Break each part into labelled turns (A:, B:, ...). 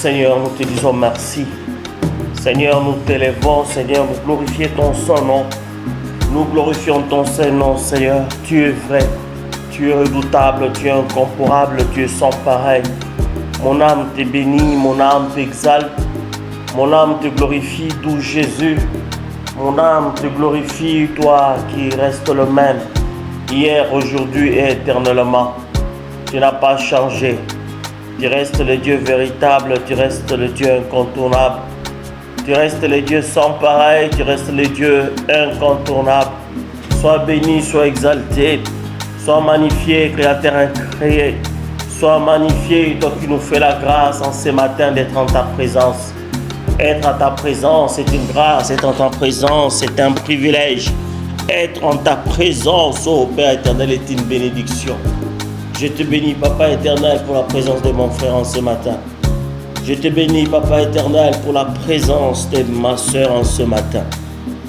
A: Seigneur, nous te disons merci. Seigneur, nous t'élèvons. Seigneur, nous glorifions ton Saint-Nom. Nous glorifions ton Saint-Nom, Seigneur. Tu es vrai, tu es redoutable, tu es incomparable, tu es sans pareil. Mon âme te bénit, mon âme t'exalte. Mon âme te glorifie, doux Jésus. Mon âme te glorifie, toi qui restes le même, hier, aujourd'hui et éternellement. Tu n'as pas changé. Tu restes le Dieu véritable, tu restes le Dieu incontournable. Tu restes le Dieu sans pareil, tu restes le Dieu incontournable. Sois béni, sois exalté, sois magnifié, Créateur incréé. Sois magnifié, toi qui nous fais la grâce en ce matin d'être en ta présence. Être à ta présence, c'est une grâce. Être en ta présence, c'est un privilège. Être en ta présence, ô Père éternel, est une bénédiction. Je te bénis, Papa éternel, pour la présence de mon frère en ce matin. Je te bénis, Papa éternel, pour la présence de ma soeur en ce matin.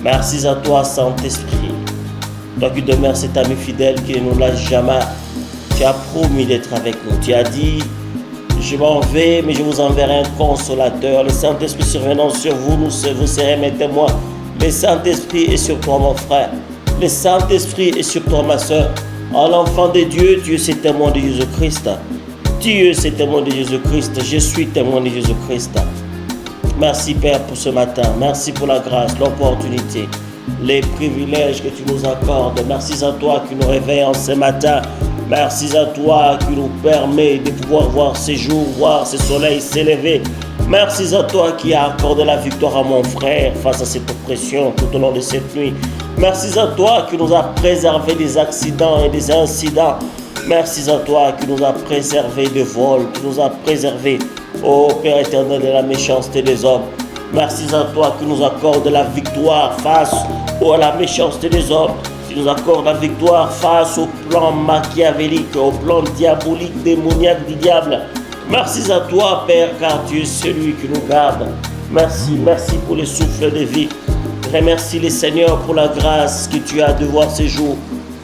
A: Merci à toi, Saint-Esprit. Toi qui demeures cet ami fidèle qui ne nous lâche jamais. Tu as promis d'être avec nous. Tu as dit, je m'en vais, mais je vous enverrai un consolateur. Le Saint-Esprit survenant sur vous, vous serez mes témoins. Le Saint-Esprit est sur toi, mon frère. Le Saint-Esprit est sur toi, ma soeur. En l'enfant de Dieu, Dieu c'est témoin de Jésus-Christ. Dieu c'est témoin de Jésus-Christ. Je suis témoin de Jésus-Christ. Merci Père pour ce matin. Merci pour la grâce, l'opportunité, les privilèges que tu nous accordes. Merci à toi qui nous réveille en ce matin. Merci à toi qui nous permet de pouvoir voir ces jours, voir ce soleil s'élever. Merci à toi qui as accordé la victoire à mon frère face à cette oppression tout au long de cette nuit. Merci à toi qui nous a préservé des accidents et des incidents. Merci à toi qui nous a préservé de vols, qui nous a préservé, ô Père éternel, de la méchanceté des hommes. Merci à toi qui nous accorde la victoire face à la méchanceté des hommes. Qui nous accorde la victoire face au plan machiavélique, au plan diabolique, démoniaque du diable. Merci à toi, Père, car tu es celui qui nous garde. Merci pour le souffle de vie. Remercie le Seigneur pour la grâce que tu as de voir ces jours.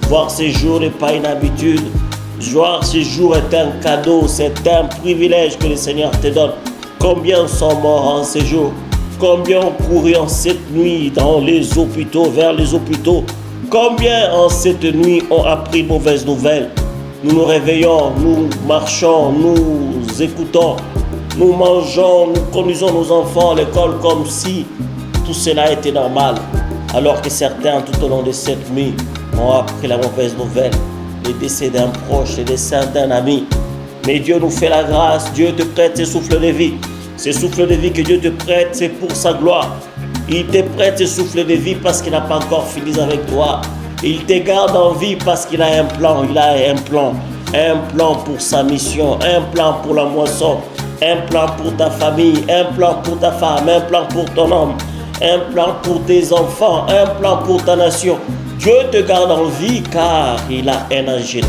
A: Voir ces jours n'est pas une habitude. Voir ces jours est un cadeau, c'est un privilège que le Seigneur te donne. Combien sont morts en ces jours? Combien ont couru en cette nuit dans les hôpitaux, vers les hôpitaux? Combien en cette nuit ont appris mauvaises nouvelles? Nous nous réveillons, nous marchons, nous écoutons, nous mangeons, nous conduisons nos enfants à l'école comme si tout cela était normal. Alors que certains, tout au long de cette nuit, ont appris la mauvaise nouvelle, les décès d'un proche, les décès d'un ami. Mais Dieu nous fait la grâce, Dieu te prête ce souffle de vie. Ce souffle de vie que Dieu te prête, c'est pour sa gloire. Il te prête ce souffle de vie parce qu'il n'a pas encore fini avec toi. Il te garde en vie parce qu'il a un plan. Il a un plan. Un plan pour sa mission. Un plan pour la moisson. Un plan pour ta famille. Un plan pour ta femme. Un plan pour ton homme. Un plan pour tes enfants. Un plan pour ta nation. Dieu te garde en vie car il a un agenda.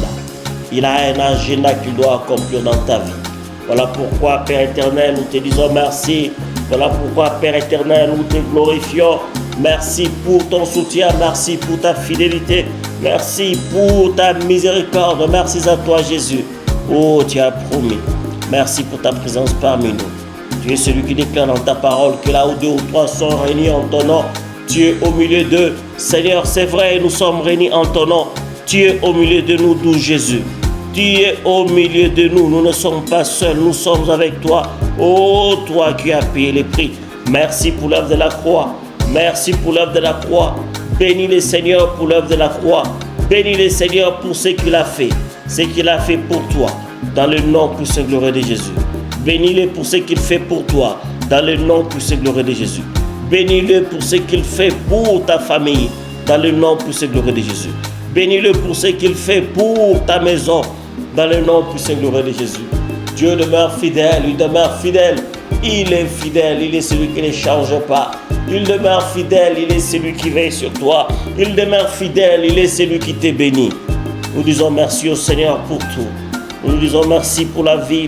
A: Il a un agenda qu'il doit accomplir dans ta vie. Voilà pourquoi, Père éternel, nous te disons merci. Voilà pourquoi, Père éternel, nous te glorifions. Merci pour ton soutien, merci pour ta fidélité, merci pour ta miséricorde. Merci à toi, Jésus. Oh, tu as promis. Merci pour ta présence parmi nous. Tu es celui qui déclare dans ta parole que là où 2 ou 3 sont réunis en ton nom, tu es au milieu d'eux. Seigneur, c'est vrai, nous sommes réunis en ton nom. Tu es au milieu de nous, doux Jésus. Tu es au milieu de nous, nous ne sommes pas seuls, nous sommes avec toi. Oh, toi qui as payé les prix. Merci pour l'œuvre de la croix. Merci pour l'œuvre de la croix. Bénis le Seigneur pour l'œuvre de la croix. Bénis le Seigneur pour ce qu'il a fait. Ce qu'il a fait pour toi. Dans le nom puissant et glorieux de Jésus. Bénis-le pour ce qu'il fait pour toi. Dans le nom puissant et glorieux de Jésus. Bénis-le pour ce qu'il fait pour ta famille. Dans le nom puissant et glorieux de Jésus. Bénis-le pour ce qu'il fait pour ta maison. Dans le nom puissant et glorieux de Jésus. Dieu demeure fidèle, il demeure fidèle. Il est fidèle, il est celui qui ne change pas. Il demeure fidèle, il est celui qui veille sur toi. Il demeure fidèle, il est celui qui te bénit. Nous disons merci au Seigneur pour tout. Nous disons merci pour la vie.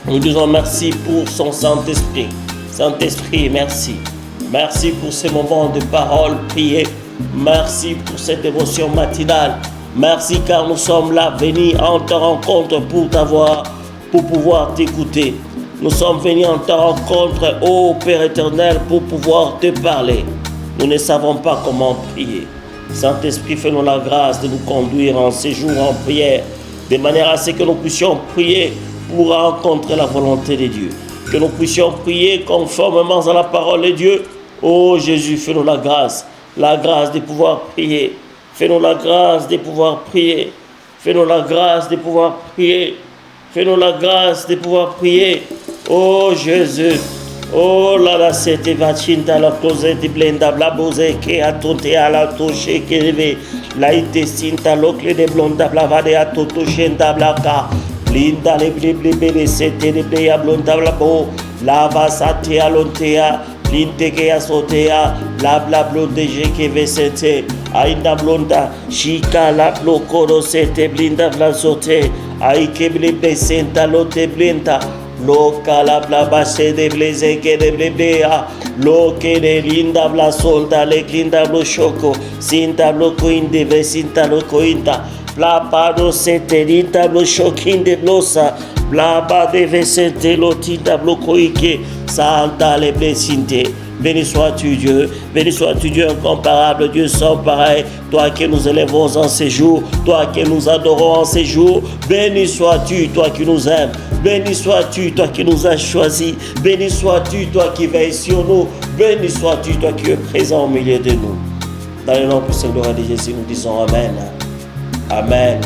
A: Nous disons merci pour son Saint-Esprit. Saint-Esprit, merci. Merci pour ces moments de parole priée. Merci pour cette dévotion matinale. Merci car nous sommes là, venus en te rencontre pour pouvoir t'écouter. Nous sommes venus en ta rencontre, ô Père éternel, pour pouvoir te parler. Nous ne savons pas comment prier. Saint-Esprit, fais-nous la grâce de nous conduire en séjour en prière, de manière à ce que nous puissions prier pour rencontrer la volonté de Dieu. Que nous puissions prier conformément à la parole de Dieu. Ô Jésus, fais-nous la grâce de pouvoir prier. Fais-nous la grâce de pouvoir prier. Fais-nous la grâce de pouvoir prier. Fais-nous la grâce de pouvoir prier. Oh Jésus. Oh là là, c'était vaccinta la cause de blenda bla bose qui a tonté à la touche qui rêve. La ite sinta l'ocle de blonda bla vade à toto chenda bla ka. Linda le blé c'était le blé à blonda bla bo. La va sate à lontea. Linte que a sotea. La bla blonde que ve c'était. Aïna blonda. Chica la blocoro c'était blinda bla sote. Aïe que blé senta lote blinda. Loca la blabache de blaze que de blebea, loque de linda bla solda, le linda blo choco, sinta blo coinde, vecinta lo cointa, blabado sete linda blo choquin de blosa, blaba de vecente lo tinta blo coique, santa le blessinte. Béni sois-tu Dieu, béni sois-tu Dieu incomparable, Dieu sans pareil, toi que nous élevons en ces jours, toi que nous adorons en ces jours, béni sois-tu, toi qui nous aimes, béni sois-tu, toi qui nous as choisis, béni sois-tu, toi qui veilles sur nous, béni sois-tu, toi qui es présent au milieu de nous. Dans le nom puissant de Jésus, nous disons Amen. Amen.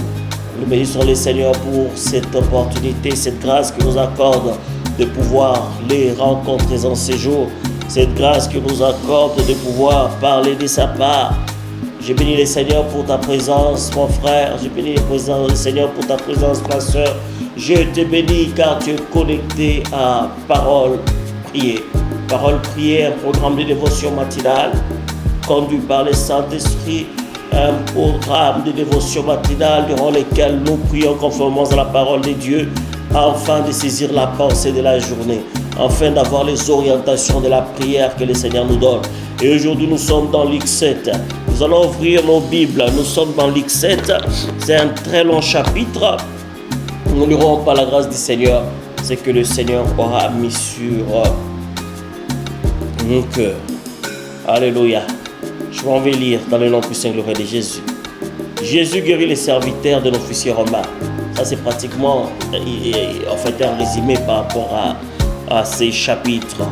A: Nous bénissons le Seigneur pour cette opportunité, cette grâce qu'il nous accorde de pouvoir les rencontrer en ces jours. Cette grâce que nous accorde de pouvoir parler de sa part. Je bénis le Seigneur pour ta présence, mon frère. Je bénis le Seigneur pour ta présence, ma soeur. Je te bénis car tu es connecté à Parole Priée. Parole Priée, un programme de dévotion matinale conduit par le Saint-Esprit. Un programme de dévotion matinale durant lequel nous prions conformément à la parole de Dieu afin de saisir la pensée de la journée, afin d'avoir les orientations de la prière que le Seigneur nous donne. Et aujourd'hui, nous sommes dans Luc 7. Nous allons ouvrir nos Bibles. Nous sommes dans Luc 7. C'est un très long chapitre. Nous n'aurons pas la grâce du Seigneur. C'est que le Seigneur aura mis sur mon cœur. Alléluia. Je m'en vais lire dans le nom puissant et glorieux de Jésus. Jésus guérit les serviteurs de l'officier romain. Ça, c'est pratiquement en fait un résumé par rapport à ces chapitres.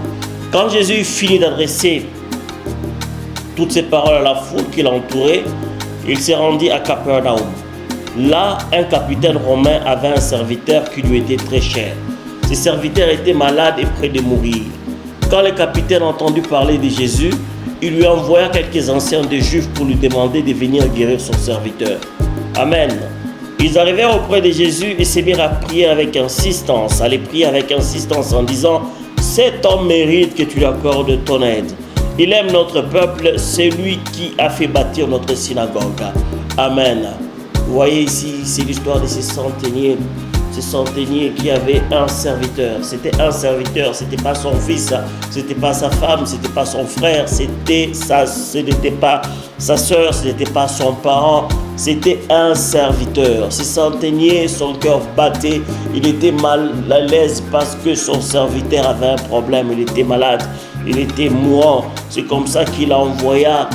A: Quand Jésus finit d'adresser toutes ces paroles à la foule qui l'entourait, il s'est rendu à Capernaum. Là, un capitaine romain avait un serviteur qui lui était très cher. Ce serviteur était malade et près de mourir. Quand le capitaine a entendu parler de Jésus, il lui envoya quelques anciens des Juifs pour lui demander de venir guérir son serviteur. Amen. Ils arrivèrent auprès de Jésus et se mirent à prier avec insistance, à les prier avec insistance en disant « Cet homme mérite que tu lui accordes ton aide. Il aime notre peuple, c'est lui qui a fait bâtir notre synagogue. » Amen. Vous voyez ici, c'est l'histoire de ces centeniers qui avait un serviteur. C'était un serviteur, c'était pas son fils, c'était pas sa femme, c'était pas son frère, ce n'était pas sa soeur, ce n'était pas son parent, c'était un serviteur. Ce centenier, son cœur battait, il était mal à l'aise parce que son serviteur avait un problème, il était malade, il était mourant. C'est comme ça qu'il envoya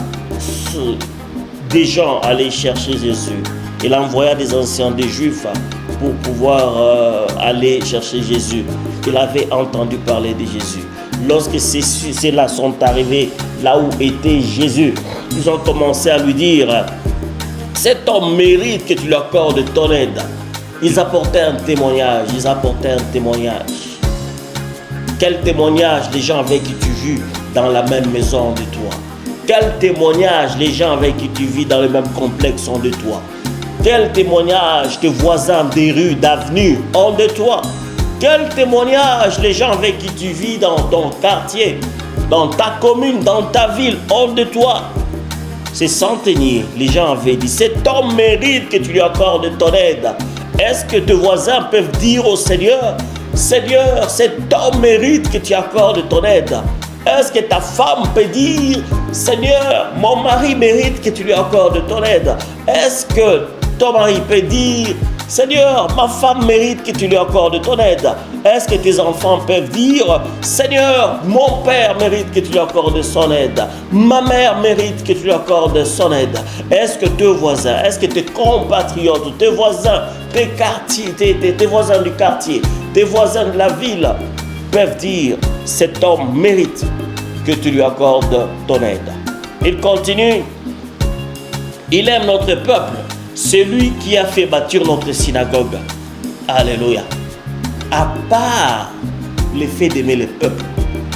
A: des gens aller chercher Jésus. Il envoya des anciens des Juifs pour pouvoir aller chercher Jésus. Il avait entendu parler de Jésus. Lorsque ceux-là sont arrivés là où était Jésus, ils ont commencé à lui dire « Cet homme mérite que tu lui accordes ton aide. » Ils apportaient un témoignage. Quel témoignage les gens avec qui tu vis dans la même maison de toi? Quel témoignage les gens avec qui tu vis dans le même complexe ont de toi? Quel témoignage tes voisins des rues, d'avenues ont de toi? Quel témoignage les gens avec qui tu vis dans ton quartier, dans ta commune, dans ta ville ont de toi? Ces centeniers, les gens avaient dit, cet homme mérite que tu lui accordes ton aide. Est-ce que tes voisins peuvent dire au Seigneur, Seigneur, cet homme mérite que tu accordes ton aide? Est-ce que ta femme peut dire, Seigneur, mon mari mérite que tu lui accordes ton aide? Est-ce que ton mari peut dire, Seigneur, ma femme mérite que tu lui accordes ton aide. Est-ce que tes enfants peuvent dire, Seigneur, mon père mérite que tu lui accordes son aide. Ma mère mérite que tu lui accordes son aide. Est-ce que tes voisins, est-ce que tes compatriotes, tes voisins, tes quartiers, tes voisins du quartier, tes voisins de la ville peuvent dire, cet homme mérite que tu lui accordes ton aide. Il continue, il aime notre peuple. C'est lui qui a fait bâtir notre synagogue. Alléluia. À part l'effet d'aimer le peuple,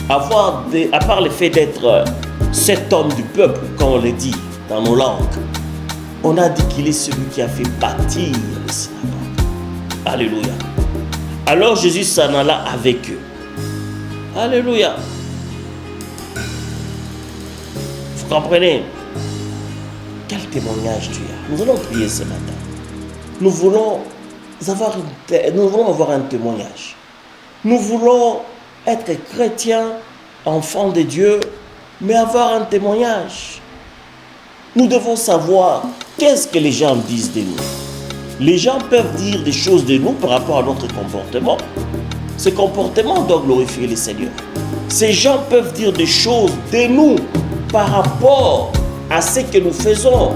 A: à part le fait d'être cet homme du peuple, comme on le dit dans nos langues, on a dit qu'il est celui qui a fait bâtir le synagogue. Alléluia. Alors Jésus s'en alla avec eux. Alléluia. Vous comprenez? Quel témoignage tu as? Nous allons prier ce matin. Nous voulons avoir un témoignage. Nous voulons être chrétiens, enfants de Dieu, mais avoir un témoignage. Nous devons savoir qu'est-ce que les gens disent de nous. Les gens peuvent dire des choses de nous par rapport à notre comportement. Ce comportement doit glorifier le Seigneur. Ces gens peuvent dire des choses de nous par rapport à ce que nous faisons,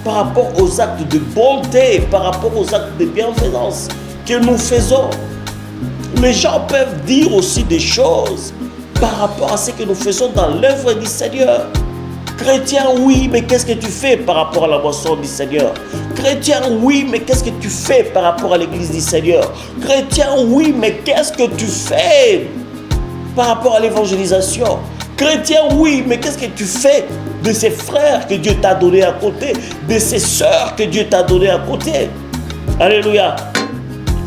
A: par rapport aux actes de bonté, par rapport aux actes de bienfaisance que nous faisons. Les gens peuvent dire aussi des choses par rapport à ce que nous faisons dans l'œuvre du Seigneur. Chrétien, oui, mais qu'est-ce que tu fais par rapport à la moisson du Seigneur? Chrétien, oui, mais qu'est-ce que tu fais par rapport à l'église du Seigneur? Chrétien, oui, mais qu'est-ce que tu fais par rapport à l'évangélisation? Chrétien, oui, mais qu'est-ce que tu fais de ces frères que Dieu t'a donné à côté, de ces sœurs que Dieu t'a donné à côté? Alléluia.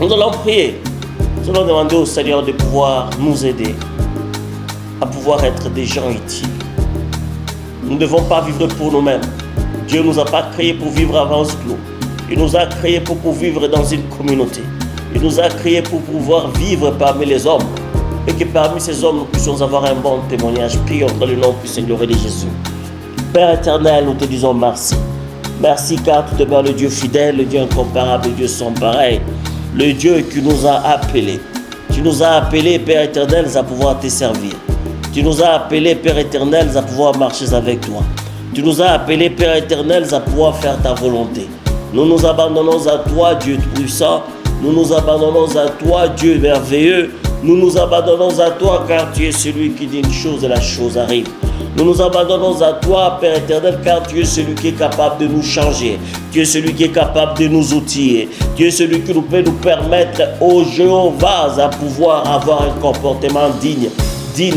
A: Nous allons prier. Nous allons demander au Seigneur de pouvoir nous aider à pouvoir être des gens utiles. Nous ne devons pas vivre pour nous-mêmes. Dieu ne nous a pas créés pour vivre à vase clos. Il nous a créés pour vivre dans une communauté. Il nous a créés pour pouvoir vivre parmi les hommes. Et que parmi ces hommes, nous puissions avoir un bon témoignage. Prions dans le nom du Seigneur et de Jésus. Père éternel, nous te disons merci. Merci car tu demeures le Dieu fidèle, le Dieu incomparable, le Dieu sans pareil. Le Dieu qui nous a appelés. Tu nous as appelés, Père éternel, à pouvoir te servir. Tu nous as appelés, Père éternel, à pouvoir marcher avec toi. Tu nous as appelés, Père éternel, à pouvoir faire ta volonté. Nous nous abandonnons à toi, Dieu puissant. Nous nous abandonnons à toi, Dieu merveilleux. Nous nous abandonnons à toi, car tu es celui qui dit une chose et la chose arrive. Nous nous abandonnons à toi, Père éternel, car tu es celui qui est capable de nous changer. Tu es celui qui est capable de nous outiller. Tu es celui qui peut nous permettre, ô Jéhovah, à pouvoir avoir un comportement digne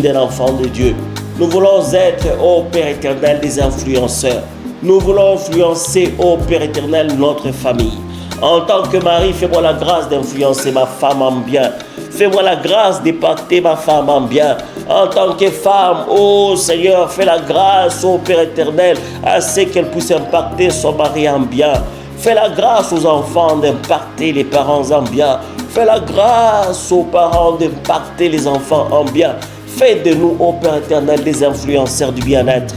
A: d'un enfant de Dieu. Nous voulons être, ô Père éternel, des influenceurs. Nous voulons influencer, ô Père éternel, notre famille. En tant que mari, fais-moi la grâce d'influencer ma femme en bien. Fais-moi la grâce d'impacter ma femme en bien. En tant que femme, ô Seigneur, fais la grâce, ô Père éternel, à ce qu'elle puisse impacter son mari en bien. Fais la grâce aux enfants d'impacter les parents en bien. Fais la grâce aux parents d'impacter les enfants en bien. Fais de nous, ô Père éternel, des influenceurs du bien-être.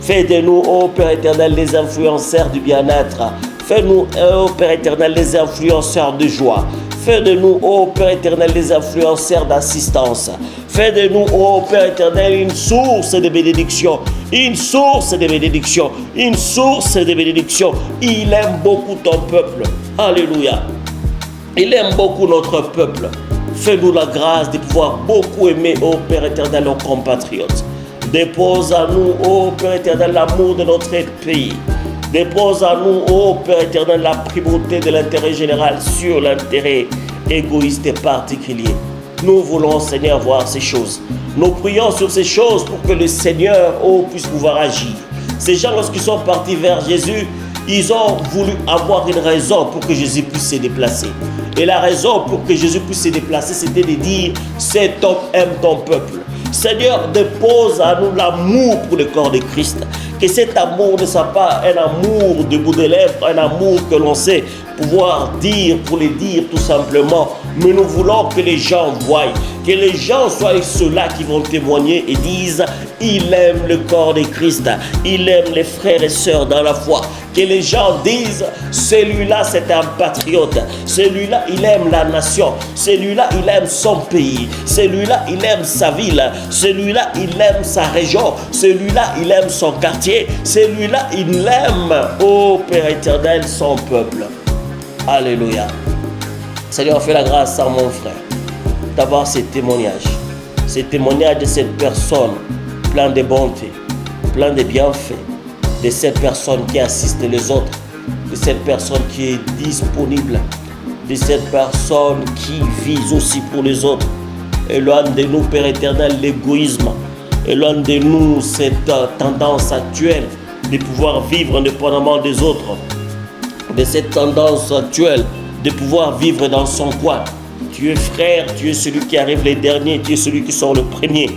A: Fais de nous, ô Père éternel, des influenceurs du bien-être. Fais-nous, ô Père éternel, des influenceurs de joie. Fais de nous, ô Père éternel, des influenceurs d'assistance. Fais de nous, ô Père éternel, une source de bénédiction. Une source de bénédiction. Une source de bénédiction. Il aime beaucoup ton peuple. Alléluia. Il aime beaucoup notre peuple. Fais-nous la grâce de pouvoir beaucoup aimer, ô Père éternel, nos compatriotes. Dépose à nous, ô Père éternel, l'amour de notre pays. Dépose à nous, ô Père éternel, la primauté de l'intérêt général sur l'intérêt égoïste et particulier. Nous voulons, Seigneur, voir ces choses. Nous prions sur ces choses pour que le Seigneur, puisse pouvoir agir. Ces gens, lorsqu'ils sont partis vers Jésus, ils ont voulu avoir une raison pour que Jésus puisse se déplacer. Et la raison pour que Jésus puisse se déplacer, c'était de dire, cet homme aime ton peuple. Seigneur, dépose à nous l'amour pour le corps de Christ. Que cet amour ne soit pas un amour de bout de lèvres, un amour que l'on sait pouvoir dire pour les dire tout simplement. Mais nous voulons que les gens voient, que les gens soient ceux-là qui vont témoigner et disent « Il aime le corps de Christ, il aime les frères et sœurs dans la foi ». Que les gens disent « Celui-là c'est un patriote, celui-là il aime la nation, celui-là il aime son pays, celui-là il aime sa ville, celui-là il aime sa région, celui-là il aime son quartier, celui-là il aime, ô Père éternel, son peuple. » Alléluia. Seigneur, fais la grâce à mon frère d'avoir ces témoignages de cette personne plein de bonté, plein de bienfaits, de cette personne qui assiste les autres, de cette personne qui est disponible, de cette personne qui vise aussi pour les autres. Éloigne de nous, Père éternel, l'égoïsme. Éloigne de nous cette tendance actuelle de pouvoir vivre indépendamment des autres, de cette tendance actuelle de pouvoir vivre dans son coin. Tu es frère, tu es celui qui arrive les derniers, tu es celui qui sort le premier.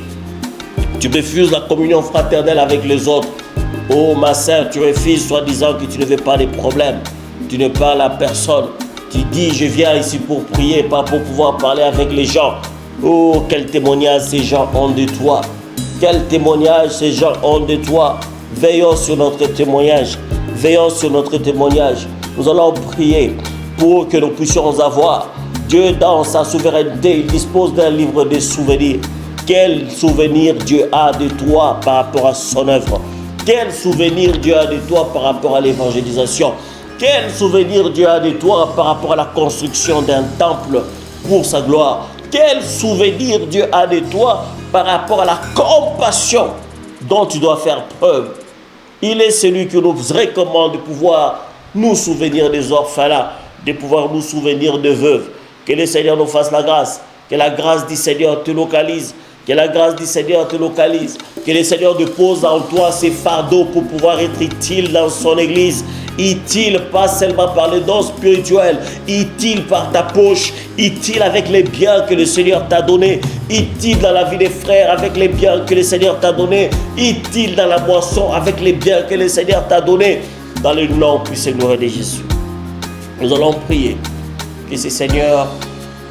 A: Tu refuses la communion fraternelle avec les autres. Oh ma sœur, tu refuses soi-disant que tu ne veux pas des problèmes. Tu ne parles à personne. Tu dis je viens ici pour prier, pas pour pouvoir parler avec les gens. Oh, quel témoignage ces gens ont de toi. Quel témoignage ces gens ont de toi. Veillons sur notre témoignage. Veillons sur notre témoignage. Nous allons prier pour que nous puissions avoir. Dieu, dans sa souveraineté, il dispose d'un livre de souvenirs. Quel souvenir Dieu a de toi par rapport à son œuvre? Quel souvenir Dieu a de toi par rapport à l'évangélisation? Quel souvenir Dieu a de toi par rapport à la construction d'un temple pour sa gloire? Quel souvenir Dieu a de toi par rapport à la compassion dont tu dois faire preuve? Il est celui qui nous recommande de pouvoir nous souvenir des orphelins, de pouvoir nous souvenir des veuves. Que le Seigneur nous fasse la grâce, que la grâce du Seigneur te localise, que la grâce du Seigneur te localise, que le Seigneur dépose en toi ses fardeaux pour pouvoir être utile dans son église. Utile pas seulement par les dons spirituels, utile par ta poche, utile avec les biens que le Seigneur t'a donnés, utile dans la vie des frères avec les biens que le Seigneur t'a donnés, utile dans la boisson avec les biens que le Seigneur t'a donnés. Dans le nom puissant de Jésus, nous allons prier que ce Seigneur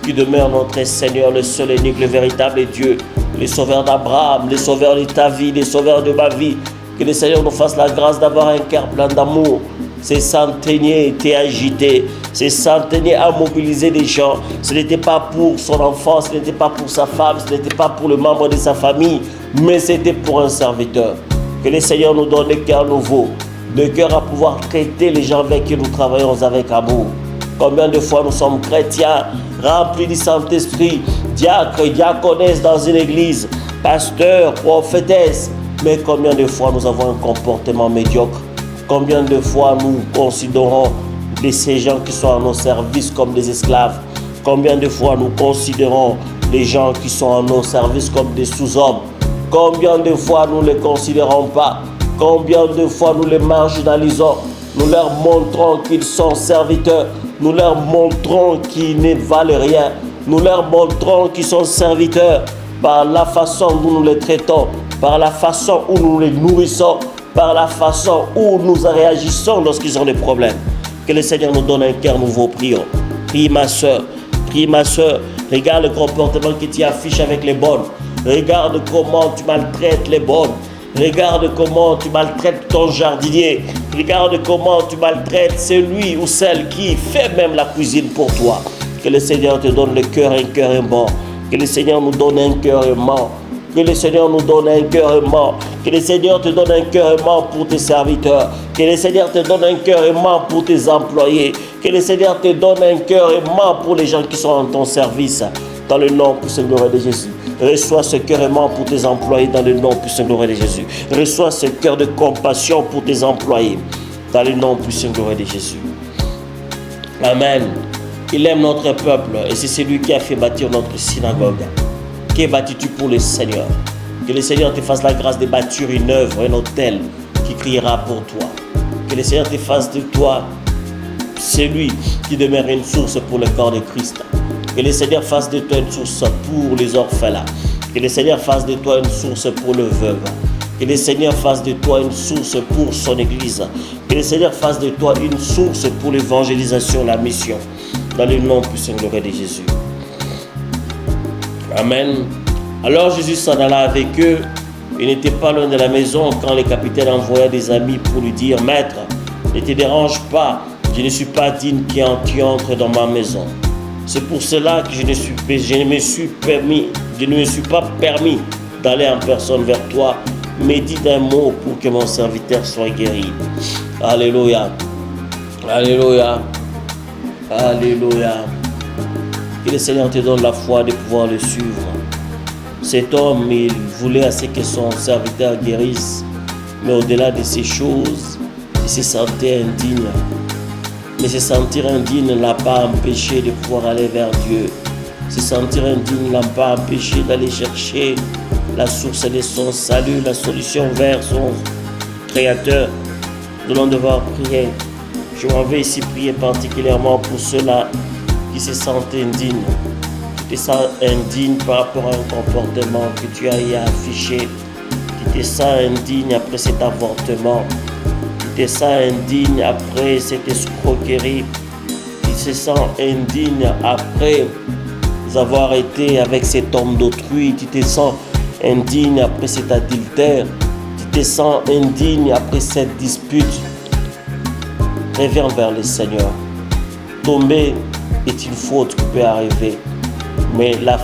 A: qui demeure notre Seigneur, le seul et unique, le véritable Dieu, le sauveur d'Abraham, le sauveur de ta vie, le sauveur de ma vie, que le Seigneur nous fasse la grâce d'avoir un cœur plein d'amour. Ces centeniers étaient agités, ces centeniers à mobiliser des gens. Ce n'était pas pour son enfant, ce n'était pas pour sa femme, ce n'était pas pour le membre de sa famille, mais c'était pour un serviteur. Que le Seigneur nous donne des cœurs nouveaux, de cœur à pouvoir traiter les gens avec qui nous travaillons avec amour. Combien de fois nous sommes chrétiens, remplis du Saint-Esprit, diacres, diaconesses dans une église, pasteurs, prophétesses, mais combien de fois nous avons un comportement médiocre? Combien de fois nous considérons ces gens qui sont à nos services comme des esclaves? Combien de fois nous considérons les gens qui sont à nos services comme des sous-hommes? Combien de fois nous ne les considérons pas? Combien de fois nous les marginalisons? Nous leur montrons qu'ils sont serviteurs. Nous leur montrons qu'ils ne valent rien. Nous leur montrons qu'ils sont serviteurs par la façon dont nous les traitons, par la façon où nous les nourrissons, par la façon où nous réagissons lorsqu'ils ont des problèmes. Que le Seigneur nous donne un cœur nouveau. Prions. Prie ma soeur. Prie ma soeur. Regarde le comportement que tu affiches avec les bonnes. Regarde comment tu maltraites les bonnes. Regarde comment tu maltraites ton jardinier. Regarde comment tu maltraites celui ou celle qui fait même la cuisine pour toi. Que le Seigneur te donne le cœur, un cœur aimant. Que le Seigneur nous donne un cœur aimant. Que le Seigneur nous donne un cœur aimant. Que le Seigneur te donne un cœur aimant pour tes serviteurs. Que le Seigneur te donne un cœur aimant pour tes employés. Que le Seigneur te donne un cœur aimant pour les gens qui sont en ton service. Dans le nom puissant glorieux de Jésus. Reçois ce cœur aimant pour tes employés dans le nom puissant glorieux de Jésus. Reçois ce cœur de compassion pour tes employés dans le nom puissant glorieux de Jésus. Amen. Il aime notre peuple et c'est celui qui a fait bâtir notre synagogue. Qui bâtis-tu pour le Seigneur? Que le Seigneur te fasse la grâce de bâtir une œuvre, un autel qui criera pour toi. Que le Seigneur te fasse de toi celui qui demeure une source pour le corps de Christ. Que le Seigneur fasse de toi une source pour les orphelins. Que le Seigneur fasse de toi une source pour le veuve. Que le Seigneur fasse de toi une source pour son Église. Que le Seigneur fasse de toi une source pour l'évangélisation, la mission. Dans le nom puissant glorieux de Jésus. Amen. Alors Jésus s'en alla avec eux. Il n'était pas loin de la maison quand le capitaine envoya des amis pour lui dire: Maître, ne te dérange pas, je ne suis pas digne que tu entres dans ma maison. C'est pour cela que je ne me suis pas permis d'aller en personne vers toi, mais dis d'un mot pour que mon serviteur soit guéri. Alléluia. Alléluia. Alléluia. Que le Seigneur te donne la foi de pouvoir le suivre. Cet homme, il voulait à ce que son serviteur guérisse, mais au-delà de ces choses, il se sentait indigne. Mais se sentir indigne ne l'a pas empêché de pouvoir aller vers Dieu. Se sentir indigne ne l'a pas empêché d'aller chercher la source de son salut, la solution vers son Créateur. Nous allons devoir prier. Je m'en vais ici prier particulièrement pour ceux-là qui se sentent indignes. Tu te sens indigne par rapport à un comportement que tu as y affiché. Tu te sens indigne après cet avortement. Tu te sens indigne après cette escroquerie. Tu te sens indigne après avoir été avec cet homme d'autrui. Tu te sens indigne après cet adultère. Tu te sens indigne après cette dispute. Reviens vers le Seigneur. Tomber est une faute qui peut arriver. Mais la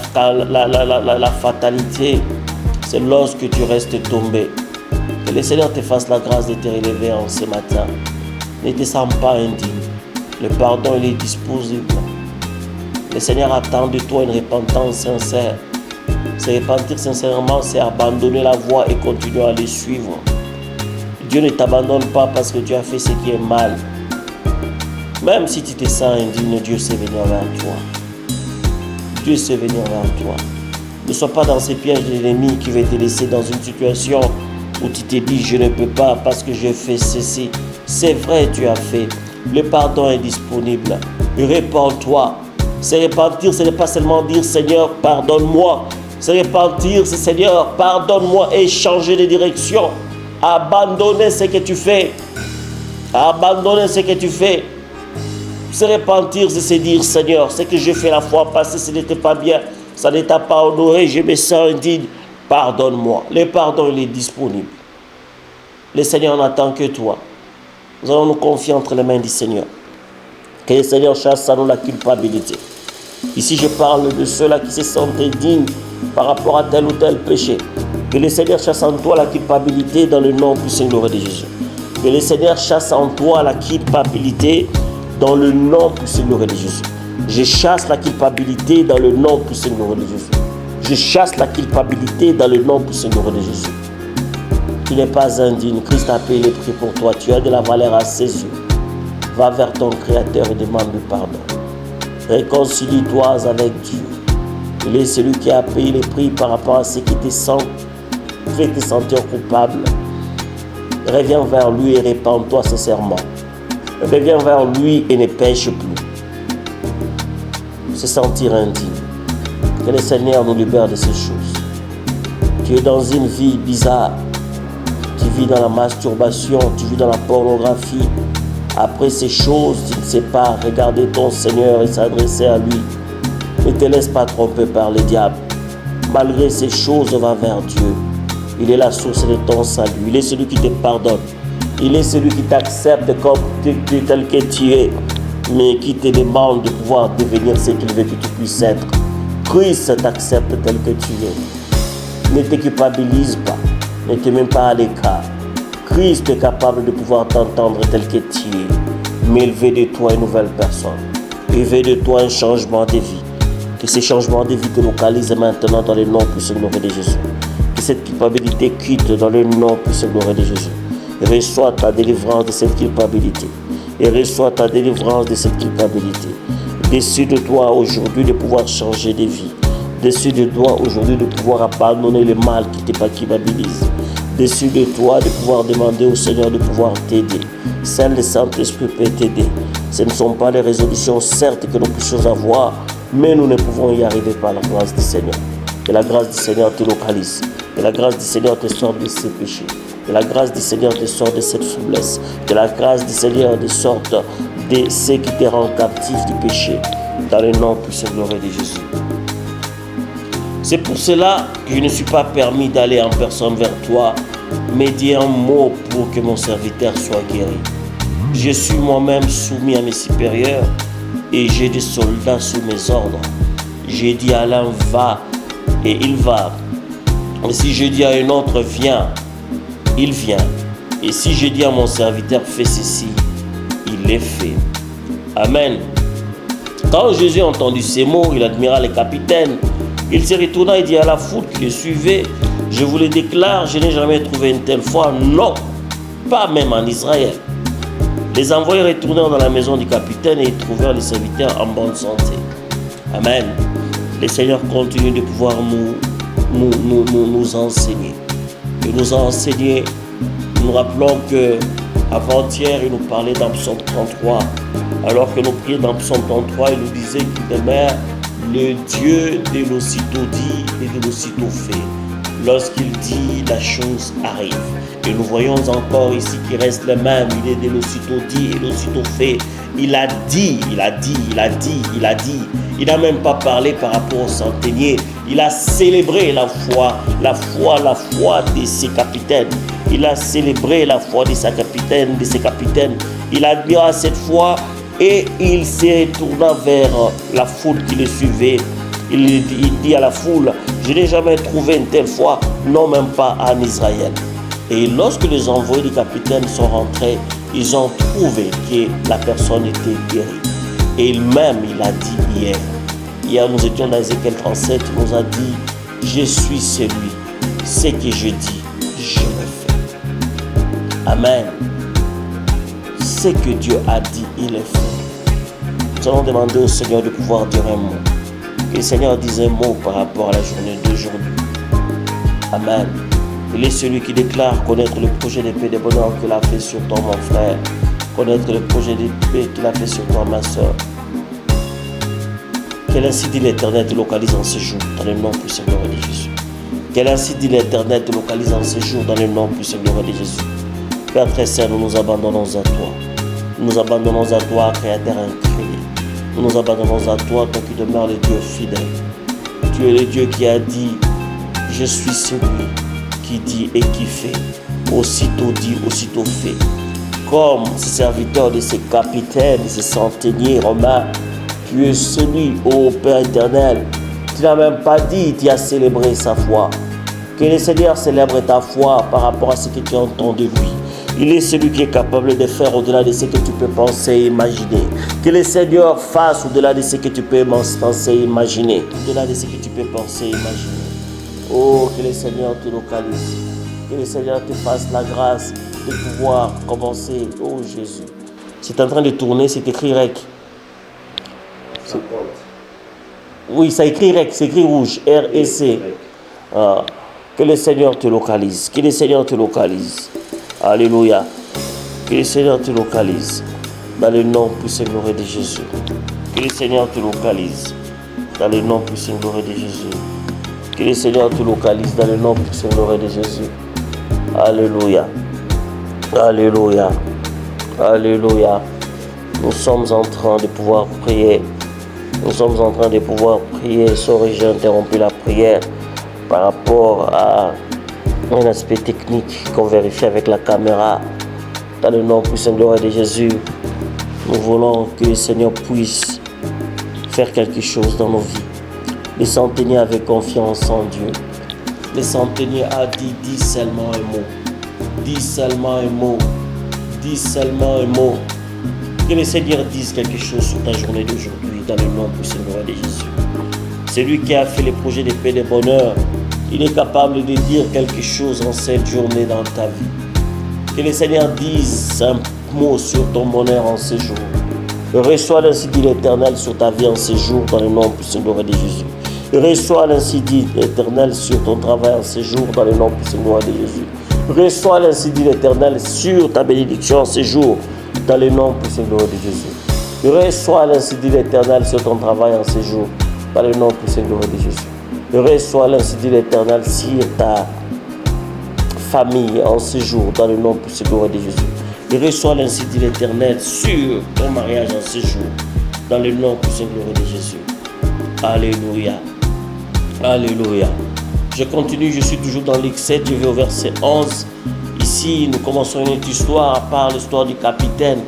A: fatalité, c'est lorsque tu restes tombé. Que le Seigneur te fasse la grâce de te relever en ce matin. Ne te sens pas indigne. Le pardon, il est disponible. Le Seigneur attend de toi une repentance sincère. Se repentir sincèrement, c'est abandonner la voie et continuer à le suivre. Dieu ne t'abandonne pas parce que tu as fait ce qui est mal. Même si tu te sens indigne, Dieu sait venir vers toi. Dieu sait venir vers toi. Ne sois pas dans ces pièges de l'ennemi qui va te laisser dans une situation où tu te dis: je ne peux pas parce que j'ai fait ceci. C'est vrai, tu as fait. Le pardon est disponible. Répands-toi. Se repentir, ce n'est pas seulement dire: Seigneur, pardonne-moi. Se repentir, c'est: Seigneur, pardonne-moi, et changer de direction. Abandonner ce que tu fais. Abandonner ce que tu fais. Se repentir, c'est se dire: Seigneur, ce que j'ai fait la fois passée, ce n'était pas bien. Ça ne t'a pas honoré, je me sens indigne. Pardonne-moi. Le pardon, il est disponible. Le Seigneur n'attend que toi. Nous allons nous confier entre les mains du Seigneur. Que le Seigneur chasse à nous la culpabilité. Ici, je parle de ceux-là qui se sentent indignes par rapport à tel ou tel péché. Que le Seigneur chasse en toi la culpabilité dans le nom puissant glorieux de Jésus. Que le Seigneur chasse en toi la culpabilité dans le nom puissant glorieux de Jésus. Je chasse la culpabilité dans le nom puissant glorieux de Jésus. Je chasse la culpabilité dans le nom puissant glorieux de Jésus. Tu n'es pas indigne. Christ a payé le prix pour toi. Tu as de la valeur à ses yeux. Va vers ton Créateur et demande le pardon. Réconcilie-toi avec Dieu. Il est celui qui a payé le prix par rapport à ce qui te fait te sentir coupable. Reviens vers lui et répands-toi sincèrement. Reviens vers lui et ne pêche plus. Se sentir indigne. Que le Seigneur nous libère de ces choses. Tu es dans une vie bizarre. Tu vis dans la masturbation, tu vis dans la pornographie. Après ces choses, tu ne sais pas regarder ton Seigneur et s'adresser à lui. Ne te laisse pas tromper par le diable. Malgré ces choses, va vers Dieu. Il est la source de ton salut. Il est celui qui te pardonne. Il est celui qui t'accepte comme tel que tu es, mais qui te demande de pouvoir devenir ce qu'il veut que tu puisses être. Christ t'accepte tel que tu es. Ne te culpabilise pas. Ne te mets pas à l'écart. Christ est capable de pouvoir t'entendre tel que tu es, mais il veut de toi une nouvelle personne. Il veut de toi un changement de vie. Que ce changement de vie te localise maintenant dans le nom puissant glorieux de Jésus. Que cette culpabilité quitte dans le nom puissant glorieux de Jésus. Reçois ta délivrance de cette culpabilité. Et reçois ta délivrance de cette culpabilité. Décide de toi aujourd'hui de pouvoir changer de vie. Décide de toi aujourd'hui de pouvoir abandonner le mal qui te culpabilise. Décide de toi de pouvoir demander au Seigneur de pouvoir t'aider. Seul le Saint-Esprit peut t'aider. Ce ne sont pas les résolutions certes que nous puissions avoir, mais nous ne pouvons y arriver par la grâce du Seigneur. Que la grâce du Seigneur te localise. Que la grâce du Seigneur te sorte de ces péchés. Que la grâce du Seigneur te sorte de cette faiblesse. Que la grâce du Seigneur te sorte de ce qui te rend captif du péché. Dans le nom puissant et glorieux de Jésus. C'est pour cela que je ne suis pas permis d'aller en personne vers toi, mais dire un mot pour que mon serviteur soit guéri. Je suis moi-même soumis à mes supérieurs et j'ai des soldats sous mes ordres. J'ai dit à l'un va et il va. Et si je dis à un autre viens, il vient. Et si je dis à mon serviteur fais ceci, il les fait. Amen. Quand Jésus a entendu ces mots, il admira les capitaines. Il se retourna et dit à la foule qui le suivait, je vous le déclare, je n'ai jamais trouvé une telle foi, non, pas même en Israël. Les envoyés retournèrent dans la maison du capitaine et ils trouvèrent les serviteurs en bonne santé. Amen. Le Seigneur continue de pouvoir nous enseigner. Il nous a enseigné, nous rappelons que avant-hier, il nous parlait dans Psaume 33. Alors que nous prions dans Psaume 33, il nous disait qu'il demeure le Dieu de l'aussitôt dit et de l'aussitôt fait. Lorsqu'il dit, la chose arrive. Et nous voyons encore ici qu'il reste le même. Il est de l'aussitôt dit et l'aussitôt fait. Il a dit. Il n'a même pas parlé par rapport au centenier. Il a célébré la foi de ses capitaines. Il a célébré la foi de ses capitaines. Il admira cette foi et il s'est tourné vers la foule qui le suivait. Il dit à la foule, je n'ai jamais trouvé une telle foi, non même pas en Israël. Et lorsque les envoyés du capitaine sont rentrés, ils ont trouvé que la personne était guérie. Et il-même, il a dit hier. Hier, nous étions dans Ézéchiel 37, il nous a dit, je suis celui, ce que je dis, je le fais. Amen. Ce que Dieu a dit, il le fait. Nous allons demander au Seigneur de pouvoir dire un mot. Que le Seigneur dise un mot par rapport à la journée d'aujourd'hui. Amen. Il est celui qui déclare connaître le projet de paix et de bonheur qu'il a fait sur toi, mon frère. Connaître le projet de paix qu'il a fait sur toi, ma soeur. Qu'elle ainsi dit l'Éternel te localise en ce jour dans le nom puissant de Jésus. Qu'elle ainsi dit l'Éternel te localise en ce jour dans le nom puissant de Jésus. Père très saint, nous nous abandonnons à toi. Nous nous abandonnons à toi, Créateur incréé. Nous nous abandonnons à toi, toi qui demeures le Dieu fidèle. Tu es le Dieu qui a dit, je suis celui qui dit et qui fait. Aussitôt dit, aussitôt fait. Comme ces serviteurs de ces capitaines, de ces centeniers romains, tu es celui, ô Père éternel, tu n'as même pas dit, tu as célébré sa foi. Que le Seigneur célèbre ta foi par rapport à ce que tu entends de lui. Il est celui qui est capable de faire au-delà de ce que tu peux penser et imaginer. Que le Seigneur fasse au-delà de ce que tu peux penser et imaginer. Au-delà de ce que tu peux penser et imaginer. Oh, que le Seigneur te localise. Que le Seigneur te fasse la grâce de pouvoir commencer. Oh Jésus. C'est en train de tourner, c'est écrit REC. Oui, ça écrit REC, c'est écrit rouge, R-E-C. Ah. Que le Seigneur te localise. Que le Seigneur te localise. Alléluia. Que le Seigneur te localise. Dans le nom puissant et glorieux de Jésus. Que le Seigneur te localise. Dans le nom puissant et glorieux de Jésus. Que le Seigneur te localise. Dans le nom puissant et glorieux de Jésus. Alléluia. Alléluia. Alléluia. Nous sommes en train de pouvoir prier. Nous sommes en train de pouvoir prier. Sorry, j'ai interrompu la prière par rapport à un aspect technique qu'on vérifie avec la caméra. Dans le nom puissant et glorieux de Jésus, nous voulons que le Seigneur puisse faire quelque chose dans nos vies. Les centeniers avaient confiance en Dieu. Les centeniers a dit, dis seulement un mot. Dis seulement un mot. Dis seulement un mot. Que le Seigneur dise quelque chose sur ta journée d'aujourd'hui, dans le nom puissant et glorieux de Jésus. Celui qui a fait les projets de paix et de bonheur, il est capable de dire quelque chose en cette journée dans ta vie. Que le Seigneur dise un mot sur ton bonheur en ce jour. Reçois l'ainsi dit l'Éternel sur ta vie en ce jour dans le nom puissant et glorieux de Jésus. Reçois l'ainsi dit l'Éternel sur ton travail en ce jour dans le nom puissant et glorieux de Jésus. Reçois l'ainsi dit l'Éternel sur ta bénédiction en ce jour dans le nom puissant et glorieux de Jésus. Reçois l'ainsi dit l'Éternel sur ton travail en ce jour dans le nom puissant et glorieux de Jésus. Reçois l'ainsi dit l'Éternel sur ta famille en séjour dans le nom puissant et glorieux de Jésus. Et reçois l'ainsi dit l'Éternel sur ton mariage en séjour dans le nom puissant et glorieux de Jésus. Alléluia. Alléluia. Je continue, je suis toujours dans Luc 7, je vais au verset 11. Ici, nous commençons une autre histoire, à part l'histoire du capitaine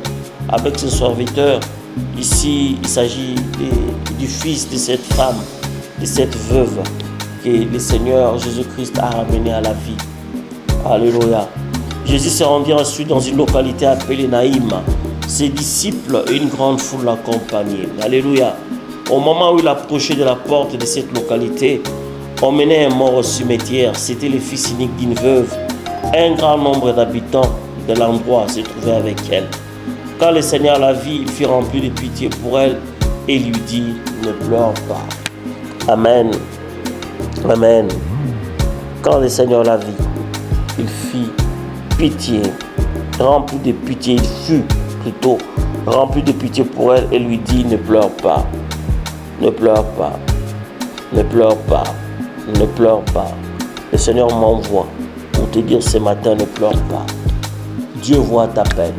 A: avec ses serviteurs. Ici, il s'agit du fils de cette femme, de cette veuve que le Seigneur Jésus-Christ a ramené à la vie. Alléluia. Jésus s'est rendu ensuite dans une localité appelée Naïm. Ses disciples et une grande foule l'accompagnaient. Alléluia. Au moment où il approchait de la porte de cette localité, on menait un mort au cimetière. C'était le fils unique d'une veuve. Un grand nombre d'habitants de l'endroit se trouvaient avec elle. Quand le Seigneur la vit, il fut rempli de pitié pour elle et lui dit, ne pleure pas. Amen. Amen. Quand le Seigneur la vit, il fit pitié, rempli de pitié, il fut plutôt rempli de pitié pour elle et lui dit, ne pleure pas. Ne pleure pas. Ne pleure pas. Ne pleure pas. Le Seigneur m'envoie pour te dire ce matin, ne pleure pas. Dieu voit ta peine.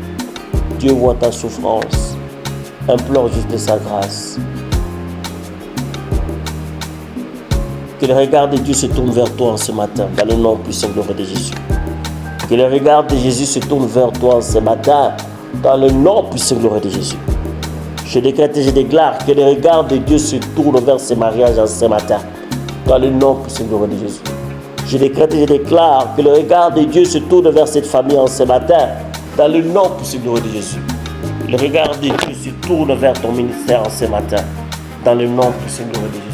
A: Dieu voit ta souffrance. Implore juste sa grâce. Que le regard de Dieu se tourne vers toi en ce matin, dans le nom puissant et glorieux de Jésus. Que le regard de Jésus se tourne vers toi en ce matin, dans le nom puissant et glorieux de Jésus. Je décrète et je déclare que le regard de Dieu se tourne vers ce mariage en ce matin, dans le nom puissant et glorieux de Jésus. Je décrète et je déclare que le regard de Dieu se tourne vers cette famille en ce matin, dans le nom puissant et glorieux de Jésus. Le regard de Dieu se tourne vers ton ministère en ce matin, dans le nom puissant et glorieux de Jésus.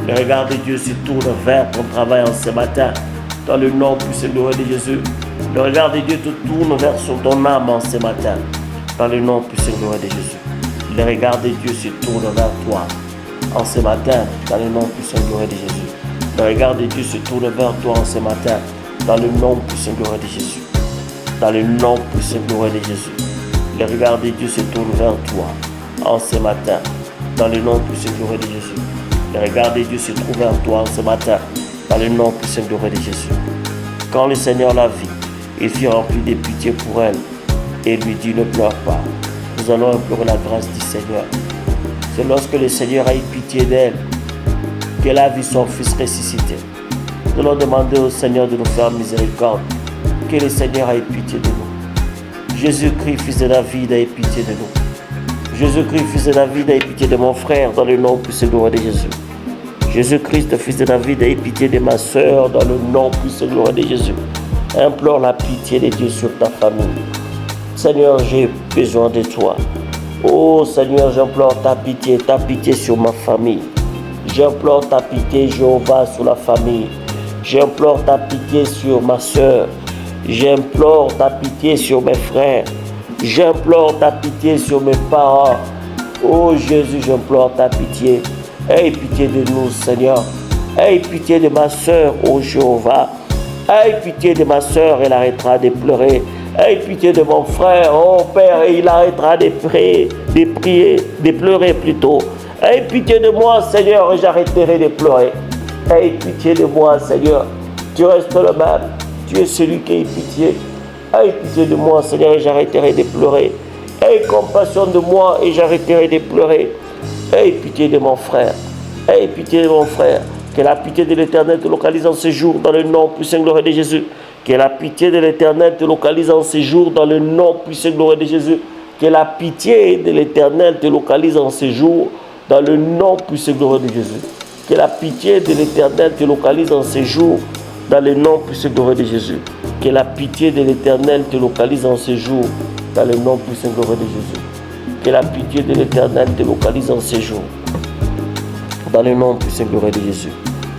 A: Le regard de Dieu se tourne vers ton travail en ce matin, dans le nom puissant et glorieux de Jésus. Le regard de Dieu te tourne vers ton âme en ce matin, dans le nom puissant et glorieux de Jésus. Le regard de Dieu se tourne vers toi en ce matin, dans le nom puissant et glorieux de Jésus. Le regard de Dieu se tourne vers toi en ce matin, dans le nom puissant et glorieux de Jésus. Dans le nom puissant et glorieux de Jésus. Le regard de Dieu se tourne vers toi en ce matin, dans le nom puissant et glorieux de Jésus. Le regard de Dieu se trouve vers toi en ce matin, dans le nom puissant et glorieux de Jésus. Quand le Seigneur la vit, il fut rempli de pitié pour elle et lui dit, ne pleure pas. Nous allons implorer la grâce du Seigneur. C'est lorsque le Seigneur a eu pitié d'elle qu'elle a vu son fils ressuscité. Nous allons demander au Seigneur de nous faire miséricorde, que le Seigneur ait pitié de nous. Jésus-Christ, fils de David, ait pitié de nous. Jésus-Christ, fils de David, ait pitié de mon frère, dans le nom puissant et glorieux de Jésus. Jésus-Christ, fils de David, ait pitié de ma soeur, dans le nom puissant et glorieux de Jésus. Implore la pitié de Dieu sur ta famille. Seigneur, j'ai besoin de toi. Oh Seigneur, j'implore ta pitié sur ma famille. J'implore ta pitié, Jéhovah, sur la famille. J'implore ta pitié sur ma soeur. J'implore ta pitié sur mes frères. J'implore ta pitié sur mes parents. Oh Jésus, j'implore ta pitié. Aie pitié de nous, Seigneur. Aie pitié de ma soeur, oh Jéhovah. Aie pitié de ma soeur, elle arrêtera de pleurer. Aie pitié de mon frère, oh Père, et il arrêtera de pleurer plutôt. Aie pitié de moi, Seigneur, et j'arrêterai de pleurer. Aie pitié de moi, Seigneur. Tu restes le même. Tu es celui qui a pitié. Aie pitié de moi, Seigneur, et j'arrêterai de pleurer. Aie compassion de moi, et j'arrêterai de pleurer. Aie pitié de mon frère. Aie pitié de mon frère. Que la pitié de l'Éternel te localise en ce jour, dans le nom puissant et glorieux de Jésus. Que la pitié de l'Éternel te localise en ce jour, dans le nom puissant et glorieux de Jésus. Que la pitié de l'Éternel te localise en ce jour, dans le nom puissant et glorieux de Jésus. Que la pitié de l'Éternel te localise en ce jour, dans le nom puissant et glorieux de Jésus. Que la pitié de l'Éternel te localise en ce jour, dans le nom puissant et glorieux de Jésus. Que la pitié de l'Éternel te localise en ce jour, dans le nom puissant et glorieux de Jésus.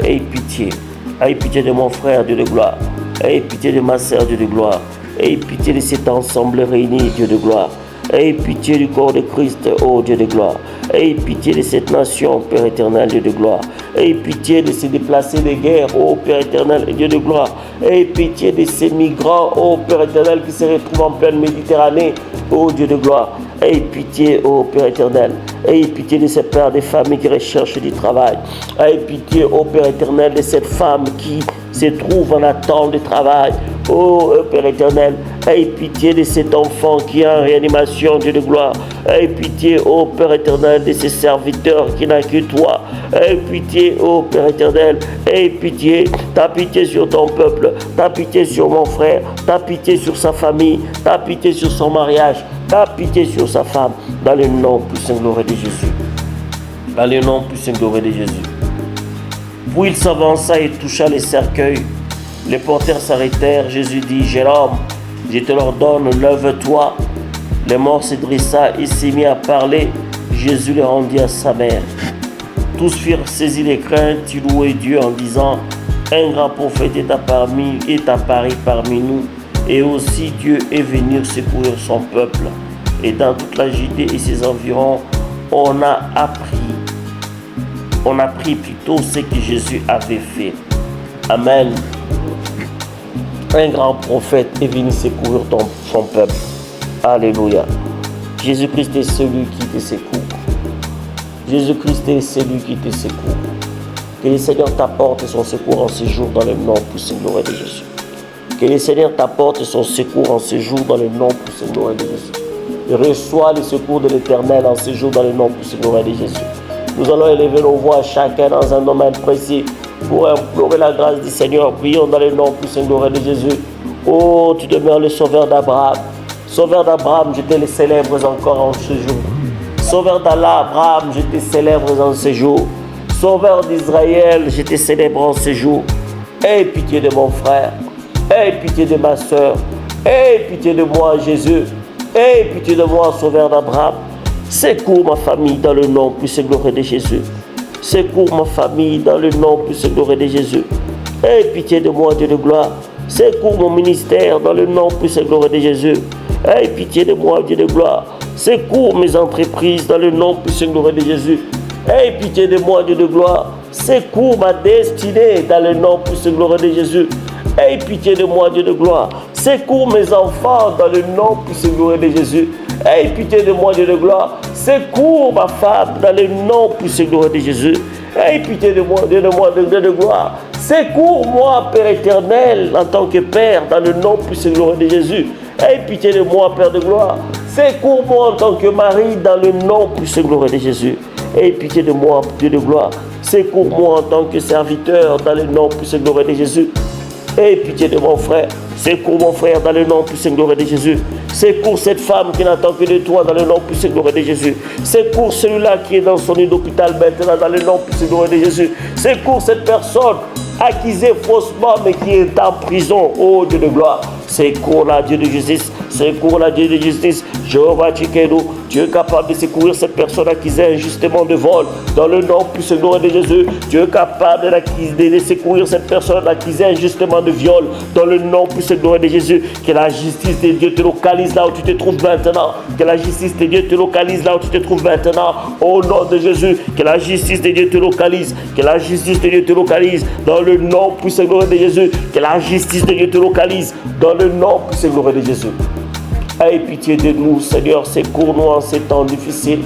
A: Aie pitié de mon frère, Dieu de gloire. Aie pitié de ma sœur, Dieu de gloire. Aie pitié de cet ensemble réuni, Dieu de gloire. Aie pitié du corps de Christ, ô Dieu de gloire. Aie pitié de cette nation, Père éternel, Dieu de gloire. Aie pitié de ces déplacés de guerre, ô Père éternel, Dieu de gloire. Aie pitié de ces migrants, ô Père éternel, qui se retrouvent en pleine Méditerranée, ô Dieu de gloire. Aie pitié, ô Père éternel. Aie pitié de ces pères des familles qui recherchent du travail. Aie pitié, ô Père éternel, de cette femme qui se trouve en attente de travail. Oh Père éternel, aie pitié de cet enfant qui est en réanimation, Dieu de gloire. Aie pitié, oh Père éternel, de ces serviteurs qui n'a que toi. Aie pitié, oh Père éternel, aie pitié. Ta pitié sur ton peuple, ta pitié sur mon frère, ta pitié sur sa famille, ta pitié sur son mariage, ta pitié sur sa femme. Dans le nom puissant glorieux de Jésus. Dans le nom puissant glorieux de Jésus. Puis il s'avança et toucha les cercueils. Les porteurs s'arrêtèrent. Jésus dit, Jérôme, je te l'ordonne, lève-toi. Les morts se dressa et s'est mis à parler. Jésus le rendit à sa mère. Tous furent saisis de crainte, ils louaient Dieu en disant, un grand prophète est apparu parmi nous. Et aussi Dieu est venu secourir son peuple. Et dans toute la Judée et ses environs, on a appris plutôt ce que Jésus avait fait. Amen. Un grand prophète est venu secourir son peuple. Alléluia. Jésus-Christ est celui qui te secourt. Jésus-Christ est celui qui te secourt. Que le Seigneur t'apporte son secours en ce jour dans le nom puissant glorieux de Jésus. Que le Seigneur t'apporte son secours en ce jour dans le nom puissant glorieux de Jésus. Reçois le secours de l'Éternel en ce jour dans le nom puissant glorieux de Jésus. Nous allons élever nos voix chacun dans un domaine précis pour implorer la grâce du Seigneur. Prions dans le nom puissant glorieux de Jésus. Oh, tu demeures le sauveur d'Abraham. Sauveur d'Abraham, je te le célèbre encore en ce jour. Sauveur d'Abraham, je te célèbre en ce jour. Sauveur d'Israël, je te célèbre en ce jour. Aie pitié de mon frère. Aie pitié de ma soeur. Aie pitié de moi, Jésus. Aie pitié de moi, sauveur d'Abraham. Secours ma famille dans le nom puissant glorieux de Jésus. Secours ma famille dans le nom puissant glorieux de Jésus. Aie pitié de moi, Dieu de gloire. Secours mon ministère dans le nom puissant glorieux de Jésus. Aie pitié de moi, Dieu de gloire. Secours mes entreprises dans le nom puissant glorieux de Jésus. Aie pitié de moi, Dieu de gloire. Secours ma destinée dans le nom puissant glorieux de Jésus. Aie pitié de moi, Dieu de gloire. Secours mes enfants dans le nom puissant glorieux de Jésus. Aie pitié de moi, Dieu de gloire. Secours ma femme dans le nom puissant glorieux de Jésus. Aie pitié de moi, Dieu de gloire. Secours-moi, Père éternel, en tant que Père, dans le nom puissant glorieux de Jésus. Aie pitié de moi, Père de gloire. Secours-moi en tant que mari, dans le nom puissant glorieux de Jésus. Aie pitié de moi, Dieu de gloire. Secours-moi en tant que serviteur, dans le nom puissant glorieux de Jésus. Aie pitié de mon frère. Secours mon frère dans le nom puissant glorieux de Jésus. Secours cette femme qui n'attend que de toi dans le nom puissant glorieux de Jésus. Secours celui-là qui est dans son lit d'hôpital maintenant dans le nom puissant glorieux de Jésus. Secours cette personne accusée faussement mais qui est en prison. Oh Dieu de gloire. Secours la Dieu de justice. Secours la Dieu de justice. Jéhovah Tchikeno, tu es capable de secourir cette personne accusée injustement de vol. Dans le nom puissant glorieux de Jésus. Tu es capable de secourir cette personne accusée injustement de viol. Dans le nom puissant glorieux de Jésus. Que la justice de Dieu te localise là où tu te trouves maintenant. Que la justice de Dieu te localise là où tu te trouves maintenant. Au nom de Jésus. Que la justice de Dieu te localise. Que la justice de Dieu te localise. Dans le nom puissant glorieux de Jésus. Que la justice de Dieu te localise. Dans le nom puissant glorieux de Jésus. Aie pitié de nous, Seigneur, secours-nous en ces temps difficiles.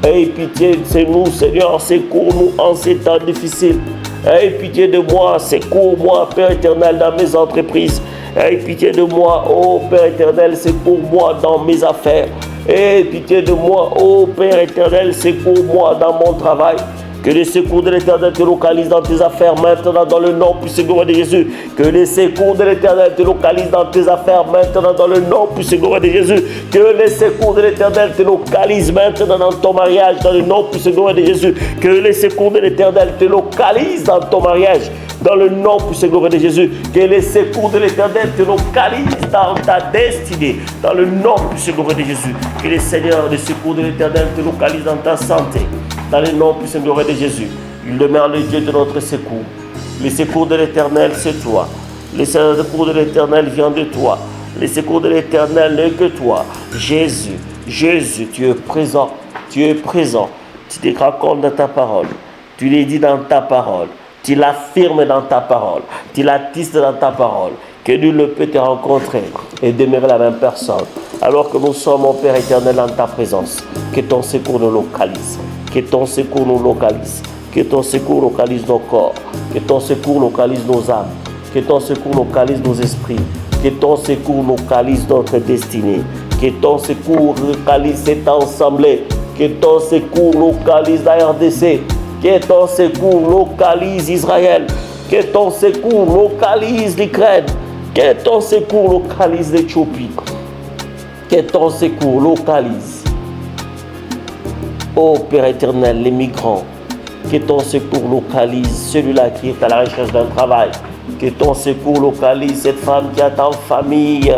A: Aie pitié de nous, Seigneur, secours-nous en ces temps difficiles. Aie pitié de moi, secours-moi, Père éternel, dans mes entreprises. Aie pitié de moi, oh Père éternel, secours-moi dans mes affaires. Aie pitié de moi, oh Père éternel, secours-moi dans mon travail. Que les secours de l'Éternel te localisent dans tes affaires maintenant dans le nom puissant glorieux de Jésus. Que les secours de l'Éternel te localisent dans tes affaires maintenant dans le nom puissant glorieux de Jésus. Que les secours de l'Éternel te localisent maintenant dans ton mariage dans le nom puissant glorieux de Jésus. Que les secours de l'Éternel te localisent dans ton mariage dans le nom puissant glorieux de Jésus. Que les secours de l'Éternel te localisent dans ta destinée dans le nom puissant glorieux de Jésus. Que les seigneurs, les secours de l'Éternel te localisent dans ta santé. Dans le nom puissant glorieux de Jésus, il demeure le Dieu de notre secours. Le secours de l'Éternel, c'est toi. Le secours de l'Éternel vient de toi. Le secours de l'Éternel n'est que toi. Jésus, Jésus, tu es présent. Tu es présent. Tu te racontes dans ta parole. Tu l'as dit dans ta parole. Tu l'affirmes dans ta parole. Tu l'attistes dans ta parole. Que nul ne peut te rencontrer et demeurer la même personne. Alors que nous sommes, mon Père éternel, dans ta présence. Que ton secours nous localise. Que ton secours nous localise. Que ton secours localise nos corps. Que ton secours localise nos âmes. Que ton secours localise nos esprits. Que ton secours localise notre destinée. Que ton secours localise cette assemblée. Que ton secours localise la RDC. Que ton secours localise Israël. Que ton secours localise l'Ukraine. Que ton secours localise l'Éthiopie. Que ton secours localise, ô Père éternel, les migrants. Que ton secours localise celui-là qui est à la recherche d'un travail. Que ton secours localise cette femme qui attend famille.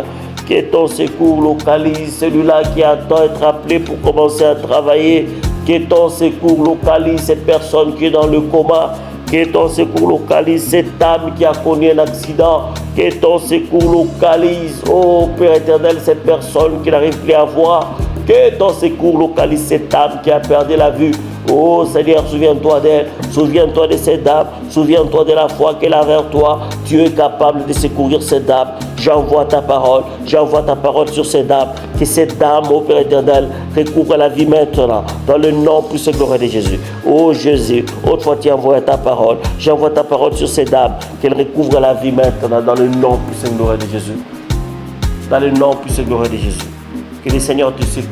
A: Que ton secours localise celui-là qui attend être appelé pour commencer à travailler. Que ton secours localise cette personne qui est dans le coma. Que ton secours localise cette âme qui a connu un accident. Que ton secours localise, oh Père éternel, cette personne qui n'arrive plus à voir. Que ton secours localise cette âme qui a perdu la vue. Oh Seigneur, souviens-toi d'elle, souviens-toi de cette âme, souviens-toi de la foi qu'elle a vers toi. Tu es capable de secourir cette âme. J'envoie ta parole sur cette âme. Que cette âme, ô Père éternel, recouvre la vie maintenant, dans le nom puissant glorieux de Jésus. Oh Jésus, autrefois tu envoies ta parole. J'envoie ta parole sur cette âme, qu'elle recouvre la vie maintenant, dans le nom puissant glorieux de Jésus. Dans le nom puissant glorieux de Jésus. Que le Seigneur te secoue.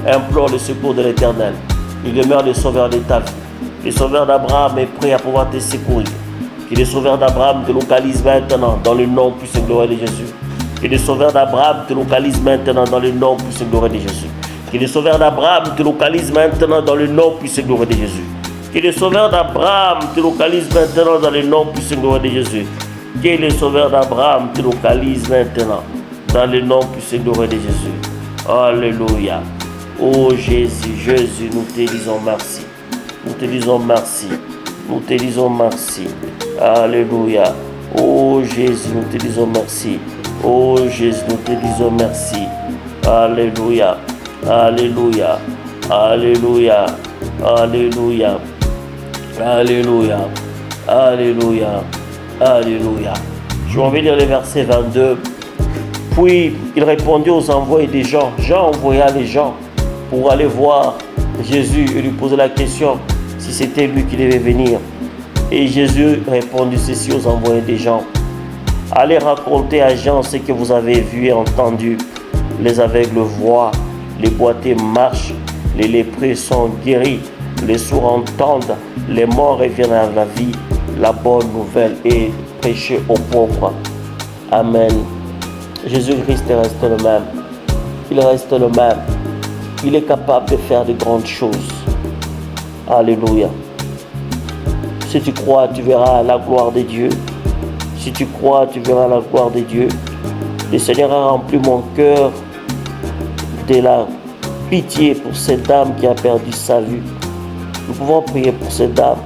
A: Implore le secours de l'Éternel. Il demeure le sauveur de ta vie. Le sauveur d'Abraham est prêt à pouvoir te secourir. Que le sauveur d'Abraham te localise maintenant dans le nom puissant glorieux de Jésus. Que le sauveur d'Abraham te localise maintenant dans le nom puissant glorieux de Jésus. Que le sauveur d'Abraham te localise maintenant dans le nom puissant glorieux de Jésus. Que le sauveur d'Abraham te localise maintenant dans le nom puissant glorieux de Jésus. Que le sauveur d'Abraham te localise maintenant dans le nom puissant glorieux de Jésus. Alléluia. Oh Jésus, Jésus, nous te disons merci. Nous te disons merci. Nous te disons merci. Alléluia. Oh Jésus, nous te disons merci. Oh Jésus, nous te disons merci. Alléluia. Alléluia. Alléluia. Alléluia. Alléluia. Alléluia. Alléluia. Je vais envie de lire le verset 22. Puis il répondit aux envoyés des gens. Jean envoya les gens pour aller voir Jésus et lui poser la question si c'était lui qui devait venir. Et Jésus répondit ceci aux envoyés des gens. Allez raconter à Jean ce que vous avez vu et entendu. Les aveugles voient, les boiteux marchent, les lépreux sont guéris, les sourds entendent, les morts reviennent à la vie. La bonne nouvelle est prêchée aux pauvres. Amen. Jésus-Christ reste le même. Il reste le même. Il est capable de faire de grandes choses. Alléluia. Si tu crois, tu verras la gloire de Dieu. Si tu crois, tu verras la gloire de Dieu. Le Seigneur a rempli mon cœur de la pitié pour cette dame qui a perdu sa vue. Nous pouvons prier pour cette dame.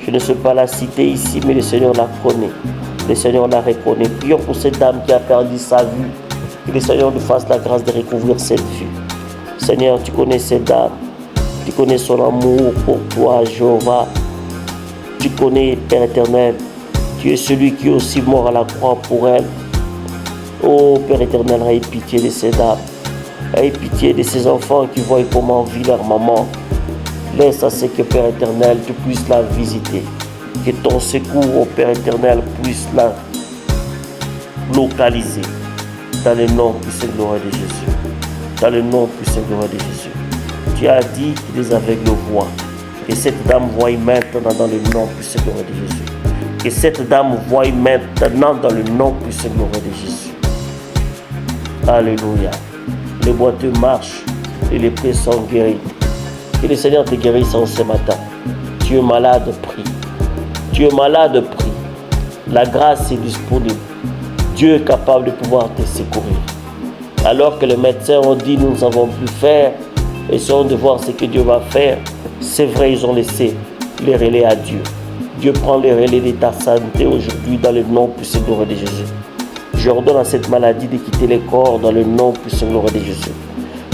A: Je ne sais pas la citer ici, mais le Seigneur la connaît. Le Seigneur la reconnaît. Prions pour cette dame qui a perdu sa vue. Que le Seigneur nous fasse la grâce de recouvrir cette vue. Seigneur, tu connais cette dame. Tu connais son amour pour toi, Jéhovah. Tu connais, Père éternel. Tu es celui qui est aussi mort à la croix pour elle. Oh, Père éternel, aie pitié de ces dames. Aie pitié de ces enfants qui voient comment vit leur maman. Laisse à ce que, Père éternel, tu puisses la visiter. Que ton secours, oh Père éternel, puisse la localiser. Dans le nom puissant glorieux de Jésus. Dans le nom puissant glorieux de Jésus. Tu as dit que les aveugles voient. Que cette dame voie maintenant dans le nom puissant glorieux de Jésus. Que cette dame voie maintenant dans le nom puissant glorieux de Jésus. Alléluia. Les boiteux marchent et les prêts sont guéris. Que le Seigneur te guérisse en ce matin. Tu es malade, prie. Tu es malade, prie. La grâce est disponible. Dieu est capable de pouvoir te secourir. Alors que les médecins ont dit nous n'avons plus faire, essayons de voir ce que Dieu va faire. C'est vrai, ils ont laissé les relais à Dieu. Dieu prend les relais de ta santé aujourd'hui dans le nom puissant glorieux de Jésus. J'ordonne à cette maladie de quitter le corps dans le nom puissant glorieux de Jésus.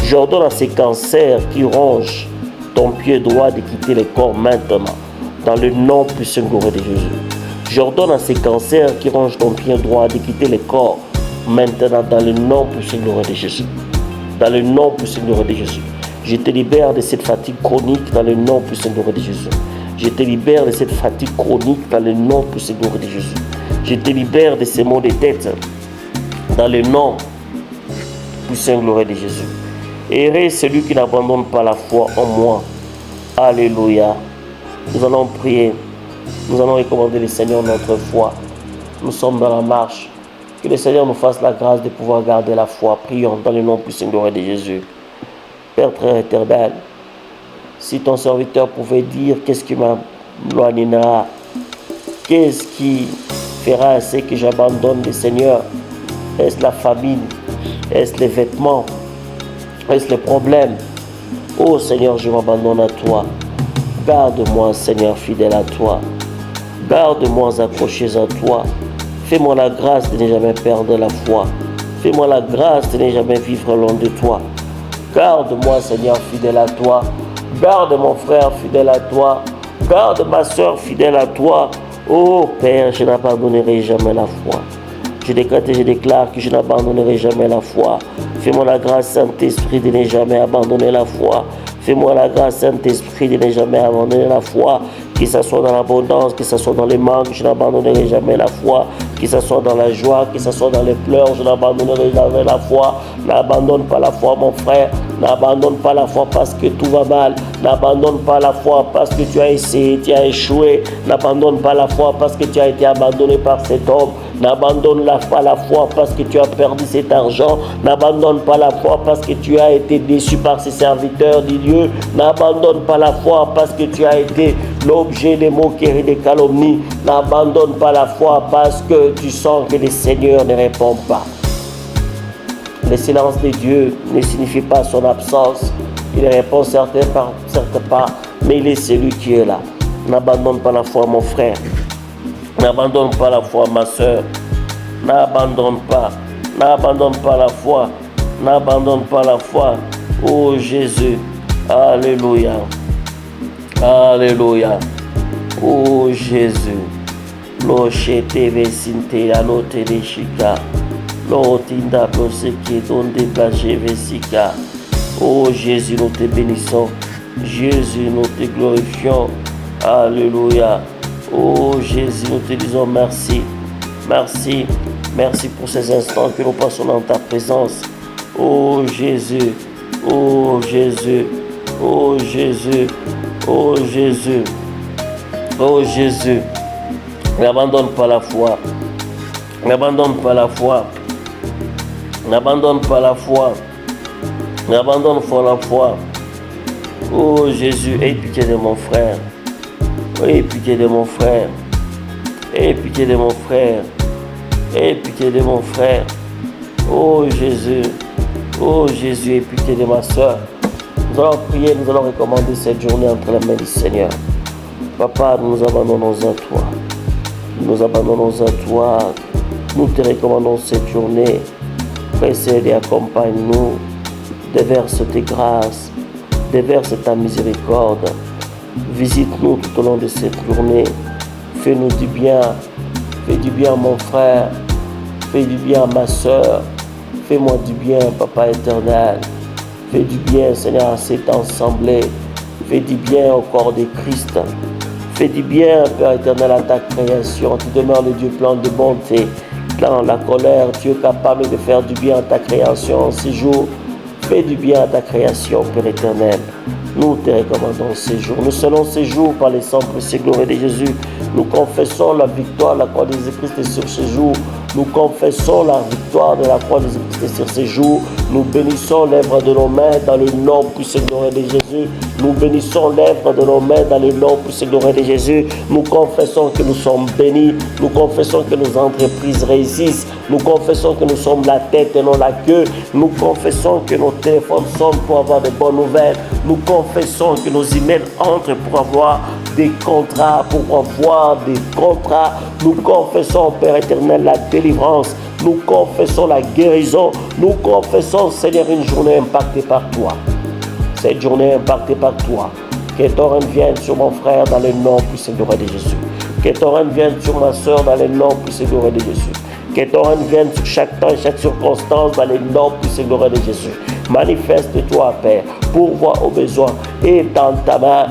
A: J'ordonne à ces cancers qui rongent ton pied droit de quitter le corps maintenant dans le nom puissant glorieux de Jésus. J'ordonne à ces cancers qui rongent ton pied droit de quitter le corps maintenant dans le nom puissant glorieux de Jésus. Dans le nom puissant glorieux de Jésus. Je te libère de cette fatigue chronique dans le nom puissant glorieux de Jésus. Je te libère de cette fatigue chronique dans le nom puissant glorieux de Jésus. Je te libère de ces maux de tête Dans le nom puissant glorieux de Jésus. Heureux celui qui n'abandonne pas la foi en moi. Alléluia. Nous allons prier. Nous allons recommander le Seigneur notre foi. Nous sommes dans la marche. Que le Seigneur nous fasse la grâce de pouvoir garder la foi. Prions dans le nom puissant glorieux de Jésus. Père très éternel, si ton serviteur pouvait dire qu'est-ce qui m'éloignera, qu'est-ce qui fera ce que j'abandonne le Seigneur? Est-ce la famine? Est-ce les vêtements? Est-ce les problèmes? Oh Seigneur, je m'abandonne à toi. Garde-moi, Seigneur, fidèle à toi. Garde-moi accroché à toi. Fais-moi la grâce de ne jamais perdre la foi. Fais-moi la grâce de ne jamais vivre loin de toi. Garde-moi, Seigneur, fidèle à toi. Garde mon frère fidèle à toi. Garde ma soeur fidèle à toi. Oh Père, je n'abandonnerai jamais la foi. Je décrète et je déclare que je n'abandonnerai jamais la foi. Fais-moi la grâce, Saint-Esprit, de ne jamais abandonner la foi. Fais-moi la grâce, Saint-Esprit, de ne jamais abandonner la foi. Que ce soit dans l'abondance, que ce soit dans les manques, je n'abandonnerai jamais la foi. Que ce soit dans la joie, que ce soit dans les pleurs, je n'abandonnerai jamais la foi. N'abandonne pas la foi, mon frère. N'abandonne pas la foi parce que tout va mal. N'abandonne pas la foi parce que tu as essayé, tu as échoué. N'abandonne pas la foi parce que tu as été abandonné par cet homme. N'abandonne pas la foi parce que tu as perdu cet argent. N'abandonne pas la foi parce que tu as été déçu par ces serviteurs du Dieu. N'abandonne pas la foi parce que tu as été l'objet des moqueries, des calomnies. N'abandonne pas la foi parce que tu sens que le Seigneur ne répond pas. Le silence de Dieu ne signifie pas son absence. Il répond certes pas, mais il est celui qui est là. N'abandonne pas la foi, mon frère. N'abandonne pas la foi, ma soeur. N'abandonne pas. N'abandonne pas la foi. N'abandonne pas la foi. Oh Jésus. Alléluia. Alléluia. Oh Jésus. Lo shete vesinte la note de chica. Lo tinda proseke donde blache vesika. Oh Jésus, nous te bénissons. Jésus, nous te glorifions. Alléluia. Oh Jésus, nous te disons merci. Merci. Merci pour ces instants que nous passons dans ta présence. Oh Jésus. Oh Jésus. Oh Jésus. Oh Jésus. Oh Jésus. N'abandonne pas la foi. N'abandonne pas la foi. N'abandonne pas la foi. N'abandonne pas la foi. Oh Jésus, aie pitié de mon frère. Aie pitié de mon frère. Aie pitié de mon frère. Aie pitié de mon frère. Oh Jésus. Oh Jésus, aie pitié de ma soeur. Nous allons prier, nous allons recommander cette journée entre les mains du Seigneur. Papa, nous nous abandonnons à toi. Nous abandonnons à toi. Nous te recommandons cette journée. Précède et accompagne-nous. Déverse tes grâces. Déverse ta miséricorde. Visite-nous tout au long de cette journée. Fais-nous du bien. Fais du bien à mon frère. Fais du bien à ma soeur. Fais-moi du bien, Papa éternel. Fais du bien, Seigneur, à cette assemblée. Fais du bien au corps de Christ. Fais du bien, Père éternel, à ta création. Tu demeures le Dieu plein de bonté. Dans la colère, tu es capable de faire du bien à ta création en ces jours. Fais du bien à ta création, Père éternel. Nous te recommandons ces jours. Nous selon ces jours par les sangs précieux glorieux de Jésus. Nous confessons la victoire de la croix de Jésus-Christ sur ces jours. Nous confessons la victoire de la croix de Jésus-Christ sur ces jours. Nous bénissons l'œuvre de nos mains dans le nom puissant glorieux de Jésus. Nous bénissons l'œuvre de nos mains dans le nom puissant glorieux de Jésus. Nous confessons que nous sommes bénis. Nous confessons que nos entreprises réussissent. Nous confessons que nous sommes la tête et non la queue. Nous confessons que nos téléphones sonnent pour avoir de bonnes nouvelles. Nous confessons que nos emails entrent pour avoir des contrats, pour avoir des contrats. Nous confessons, Père éternel, la délivrance. Nous confessons la guérison. Nous confessons, Seigneur, une journée impactée par toi. Cette journée impactée par toi. Que ton règne vienne sur mon frère dans le nom puissant glorieux de Jésus. Que ton règne vienne sur ma soeur dans le nom puissant glorieux de Jésus. Que ton règne vienne sur chaque temps et chaque circonstance dans le nom puissant glorieux de Jésus. Manifeste-toi, Père. pourvois aux besoins. Étends ta main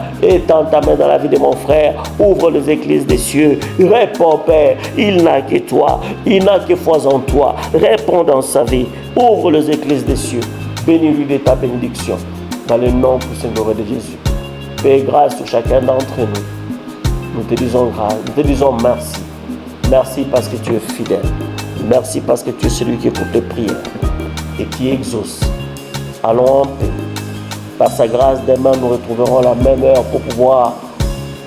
A: dans la vie de mon frère. Ouvre les églises des cieux. Réponds, Père. Il n'a que toi. Il n'a que foi en toi. Réponds dans sa vie. Ouvre les églises des cieux. Bénis-lui de ta bénédiction. Dans le nom puissant de Jésus. Fais grâce sur chacun d'entre nous. Nous te disons grâce. Nous te disons merci. Merci parce que tu es fidèle. Merci parce que tu es celui qui écoute tes prières et qui exauce. Allons en paix. Par sa grâce, demain, nous retrouverons la même heure pour pouvoir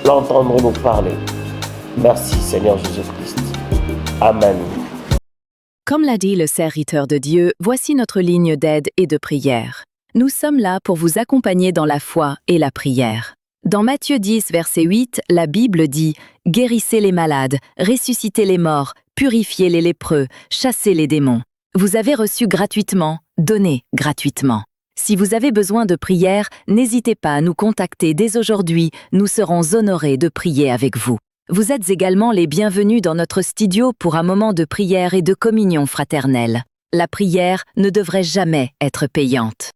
A: l'entendre nous parler. Merci, Seigneur Jésus-Christ. Amen.
B: Comme l'a dit le serviteur de Dieu, voici notre ligne d'aide et de prière. Nous sommes là pour vous accompagner dans la foi et la prière. Dans Matthieu 10, verset 8, la Bible dit « Guérissez les malades, ressuscitez les morts, purifiez les lépreux, chassez les démons. Vous avez reçu gratuitement, donnez gratuitement. » Si vous avez besoin de prière, n'hésitez pas à nous contacter dès aujourd'hui, nous serons honorés de prier avec vous. Vous êtes également les bienvenus dans notre studio pour un moment de prière et de communion fraternelle. La prière ne devrait jamais être payante.